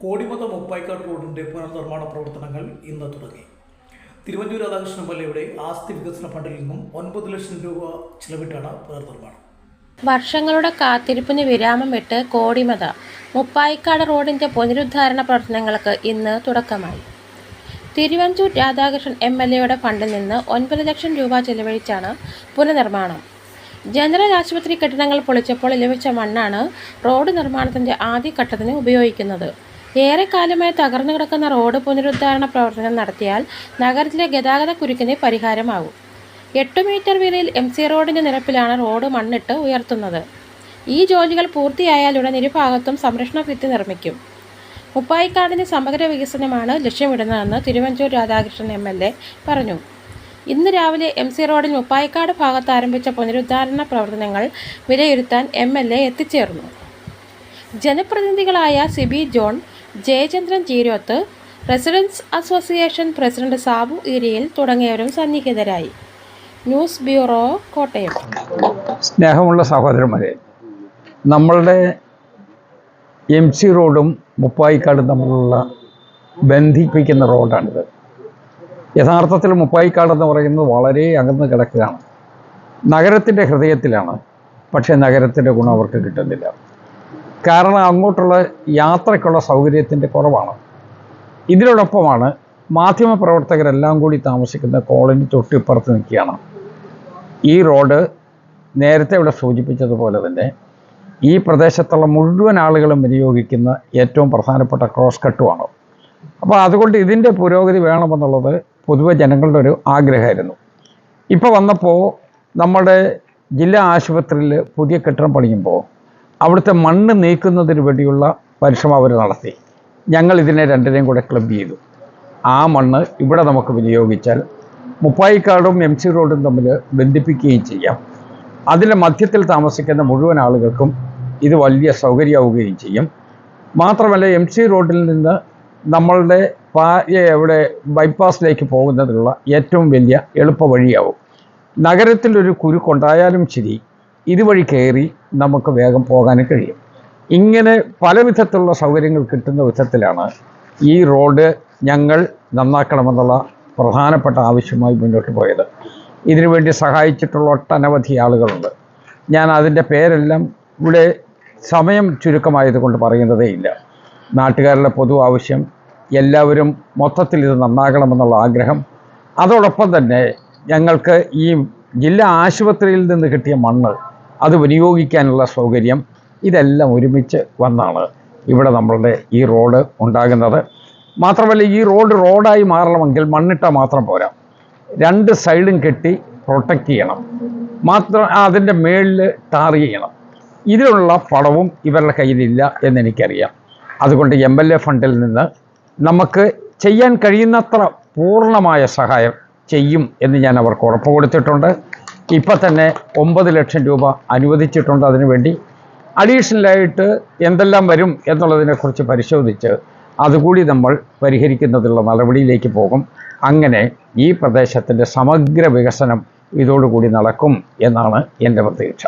കോടിമത മുപ്പായിക്കാട് റോഡിന്റെ പുനർനിർമ്മാണ പ്രവർത്തനങ്ങൾ ഇന്ന് തുടങ്ങി. തിരുവഞ്ചൂർ രാധാകൃഷ്ണൻ എംഎൽഎയുടെ ആസ്തി വികസന ഫണ്ടിൽ നിന്നും 9 ലക്ഷം രൂപ ചിലവിട്ടാണ് പുനർനിർമ്മാണം. വർഷങ്ങളുടെ കാത്തിരിപ്പിന് വിരാമമിട്ട് കോടിമത മുപ്പായിക്കാട് റോഡിന്റെ പുനരുദ്ധാരണ പ്രവർത്തനങ്ങൾക്ക് ഇന്ന് തുടക്കമായി. തിരുവഞ്ചൂർ രാധാകൃഷ്ണൻ എംഎൽഎയുടെ ഫണ്ടിൽ നിന്ന് 9 ലക്ഷം രൂപ ചെലവഴിച്ചാണ് പുനർനിർമ്മാണം. ജനറൽ ആശുപത്രി കെട്ടിടങ്ങൾ പൊളിച്ചപ്പോൾ ലഭിച്ച മണ്ണാണ് റോഡ് നിർമ്മാണത്തിന്റെ ആദ്യഘട്ടത്തിന് ഉപയോഗിക്കുന്നത്. ഏറെക്കാലമായി തകർന്നു കിടക്കുന്ന റോഡ് പുനരുദ്ധാരണ പ്രവർത്തനം നടത്തിയാൽ നഗരത്തിലെ ഗതാഗത കുരുക്കിന് പരിഹാരമാകും. 8 മീറ്റർ വീതിയിൽ MC റോഡിന്റെ നിരപ്പിലാണ് റോഡ് മണ്ണിട്ട് ഉയർത്തുന്നത്. ഈ ജോലികൾ പൂർത്തിയായാലുടൻ ഇരുഭാഗത്തും സംരക്ഷണ ഭിത്തി നിർമ്മിക്കും. മുപ്പായിക്കാടിന്റെ സമഗ്ര വികസനമാണ് ലക്ഷ്യമിടുന്നതെന്ന് തിരുവഞ്ചൂർ രാധാകൃഷ്ണൻ MLA പറഞ്ഞു. ഇന്ന് രാവിലെ MC റോഡിൽ മുപ്പായിക്കാട് ഭാഗത്ത് ആരംഭിച്ച പുനരുദ്ധാരണ പ്രവർത്തനങ്ങൾ വിലയിരുത്താൻ MLA എത്തിച്ചേർന്നു. ജനപ്രതിനിധികളായ Sibi John, Jayachandran Cheeroth, residents association president Sabu Eeriyil തുടങ്ങിയവരും സന്നിഹിതരായി. News bureau, Kottayam. സ്നേഹമുള്ള സഹോദരന്മാരെ, നമ്മളുടെ MC റോഡും മുപ്പായിക്കാടും തമ്മിലുള്ള ബന്ധിപ്പിക്കുന്ന റോഡാണിത്. യഥാർത്ഥത്തിൽ മുപ്പായിക്കാട് എന്ന് പറയുന്നത് വളരെ അകന്ന് കിടക്കുകയാണ്. നഗരത്തിൻ്റെ ഹൃദയത്തിലാണ്. പക്ഷേ നഗരത്തിൻ്റെ ഗുണം അവർക്ക് കിട്ടുന്നില്ല. കാരണം അങ്ങോട്ടുള്ള യാത്രയ്ക്കുള്ള സൗകര്യത്തിൻ്റെ കുറവാണ്. ഇതിനോടൊപ്പമാണ് മാധ്യമപ്രവർത്തകരെല്ലാം കൂടി താമസിക്കുന്ന കോളനി തൊട്ടിപ്പുറത്ത് നിൽക്കുകയാണ്. ഈ റോഡ് നേരത്തെ ഇവിടെ സൂചിപ്പിച്ചതുപോലെ തന്നെ ഈ പ്രദേശത്തുള്ള മുഴുവൻ ആളുകളും വിനിയോഗിക്കുന്ന ഏറ്റവും പ്രധാനപ്പെട്ട ക്രോസ് കട്ടുമാണ്. അപ്പോൾ അതുകൊണ്ട് ഇതിൻ്റെ പുരോഗതി വേണമെന്നുള്ളത് പൊതുവെ ജനങ്ങളുടെ ഒരു ആഗ്രഹമായിരുന്നു. ഇപ്പോൾ വന്നപ്പോൾ നമ്മുടെ ജില്ലാ ആശുപത്രിയിൽ പുതിയ കെട്ടിടം പണിയുമ്പോൾ അവിടുത്തെ മണ്ണ് നീക്കുന്നതിന് വേണ്ടിയുള്ള പരിശ്രമം അവർ നടത്തി. ഞങ്ങൾ ഇതിനെ രണ്ടിനെയും കൂടെ ക്ലബ് ചെയ്തു. ആ മണ്ണ് ഇവിടെ നമുക്ക് വിനിയോഗിച്ചാൽ മുപ്പായിക്കാടും MC റോഡും തമ്മിൽ ബന്ധിപ്പിക്കുകയും ചെയ്യാം. അതിൻ്റെ മധ്യത്തിൽ താമസിക്കുന്ന മുഴുവൻ ആളുകൾക്കും ഇത് വലിയ സൗകര്യമാവുകയും ചെയ്യും. മാത്രമല്ല MC റോഡിൽ നിന്ന് നമ്മളുടെ ഇവിടെ ബൈപ്പാസിലേക്ക് പോകുന്നതിനുള്ള ഏറ്റവും വലിയ എളുപ്പ വഴിയാവും. നഗരത്തിലൊരു കുരുക്കുണ്ടായാലും ശരി, ഇതുവഴി കയറി നമുക്ക് വേഗം പോകാനും കഴിയും. ഇങ്ങനെ പല വിധത്തിലുള്ള സൗകര്യങ്ങൾ കിട്ടുന്ന വിധത്തിലാണ് ഈ റോഡ് ഞങ്ങൾ നന്നാക്കണമെന്നുള്ള പ്രധാനപ്പെട്ട ആവശ്യമായി മുന്നോട്ട് പോയത്. ഇതിനുവേണ്ടി സഹായിച്ചിട്ടുള്ള ഒട്ടനവധി ആളുകളുണ്ട്. ഞാൻ അതിൻ്റെ പേരെല്ലാം ഇവിടെ സമയം ചുരുക്കമായതുകൊണ്ട് പറയുന്നതേ ഇല്ല. നാട്ടുകാരുടെ പൊതു ആവശ്യം, എല്ലാവരും മൊത്തത്തിൽ ഇത് നന്നാകണമെന്നുള്ള ആഗ്രഹം, അതോടൊപ്പം തന്നെ ഞങ്ങൾക്ക് ഈ ജില്ലാ ആശുപത്രിയിൽ നിന്ന് കിട്ടിയ മണ്ണ് അത് വിനിയോഗിക്കാനുള്ള സൗകര്യം, ഇതെല്ലാം ഒരുമിച്ച് വന്നാണ് ഇവിടെ നമ്മളുടെ ഈ റോഡ് ഉണ്ടാകുന്നത്. മാത്രമല്ല ഈ റോഡായി മാറണമെങ്കിൽ മണ്ണിട്ടാൽ മാത്രം പോരാ, 2 സൈഡും കെട്ടി പ്രൊട്ടക്റ്റ് ചെയ്യണം. അതിൻ്റെ മേളിൽ ടാർ ചെയ്യണം. ഇതിനുള്ള പണവും ഇവരുടെ കയ്യിലില്ല എന്നെനിക്കറിയാം. അതുകൊണ്ട് MLA ഫണ്ടിൽ നിന്ന് നമുക്ക് ചെയ്യാൻ കഴിയുന്നത്ര പൂർണ്ണമായ സഹായം ചെയ്യും എന്ന് ഞാൻ അവർക്ക് ഉറപ്പ് കൊടുത്തിട്ടുണ്ട്. ഇപ്പം തന്നെ 9 ലക്ഷം രൂപ അനുവദിച്ചിട്ടുണ്ട്. അതിനുവേണ്ടി അഡീഷണലായിട്ട് എന്തെല്ലാം വരും എന്നുള്ളതിനെക്കുറിച്ച് പരിശോധിച്ച് അതുകൂടി നമ്മൾ പരിഹരിക്കുന്നതിനുള്ള നടപടിയിലേക്ക് പോകും. അങ്ങനെ ഈ പ്രദേശത്തിൻ്റെ സമഗ്ര വികസനം ഇതോടുകൂടി നടക്കും എന്നാണ് എൻ്റെ പ്രതീക്ഷ.